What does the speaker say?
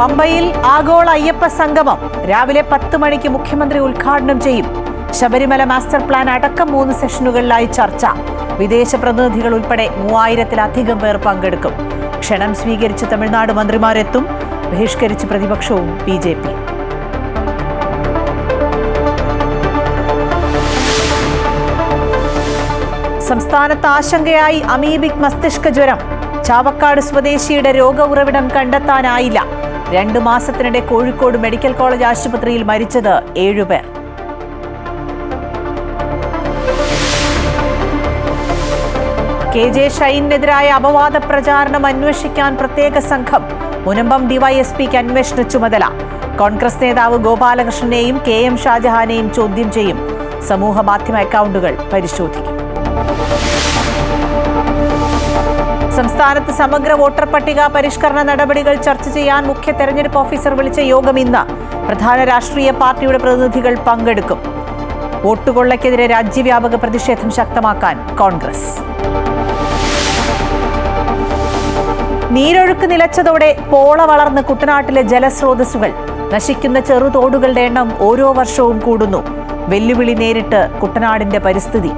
പമ്പയിൽ ആഗോള അയ്യപ്പ സംഗമം രാവിലെ 10 മണിക്ക് മുഖ്യമന്ത്രി ഉദ്ഘാടനം ചെയ്യും. ശബരിമല മാസ്റ്റർ പ്ലാൻ അടക്കം 3 സെഷനുകളിലായി ചർച്ച. വിദേശ പ്രതിനിധികൾ ഉൾപ്പെടെ 3000-ലധികം പേർ പങ്കെടുക്കും. ക്ഷണം സ്വീകരിച്ച് തമിഴ്നാട് മന്ത്രിമാരെത്തും. ബഹിഷ്കരിച്ച് പ്രതിപക്ഷവും BJP. സംസ്ഥാനത്ത് ആശങ്കയായി അമീബിക് മസ്തിഷ്ക ജ്വരം. ചാവക്കാട് സ്വദേശിയുടെ രോഗ ഉറവിടം കണ്ടെത്താനായില്ല. 2 മാസത്തിനിടെ കോഴിക്കോട് മെഡിക്കൽ കോളേജ് ആശുപത്രിയിൽ മരിച്ചത് 7 പേർ. KJ ഷൈനെതിരായ അപവാദ പ്രചാരണം അന്വേഷിക്കാൻ പ്രത്യേക സംഘം. മുനമ്പം DYSPക്ക് അന്വേഷണ ചുമതല. കോൺഗ്രസ് നേതാവ് ഗോപാലകൃഷ്ണനെയും KM ഷാജഹാനെയും ചോദ്യം ചെയ്യും. സമൂഹ മാധ്യമ അക്കൗണ്ടുകൾ പരിശോധിക്കും. സംസ്ഥാനത്ത് സമഗ്ര വോട്ടർ പട്ടിക പരിഷ്കരണ നടപടികൾ ചർച്ച ചെയ്യാൻ മുഖ്യ തെരഞ്ഞെടുപ്പ് ഓഫീസർ വിളിച്ച യോഗം ഇന്ന്. പ്രധാന രാഷ്ട്രീയ പാർട്ടിയുടെ പ്രതിനിധികൾ പങ്കെടുക്കും. വോട്ടുകൊള്ളയ്ക്കെതിരെ രാജ്യവ്യാപക പ്രതിഷേധം ശക്തമാക്കാൻ കോൺഗ്രസ്. നീരൊഴുക്ക് നിലച്ചതോടെ പോള വളർന്ന് കുട്ടനാട്ടിലെ ജലസ്രോതസ്സുകൾ. നശിക്കുന്ന ചെറുതോടുകളുടെ എണ്ണം ഓരോ വർഷവും കൂടുന്നു. വെല്ലുവിളി നേരിട്ട് കുട്ടനാടിന്റെ പരിസ്ഥിതി.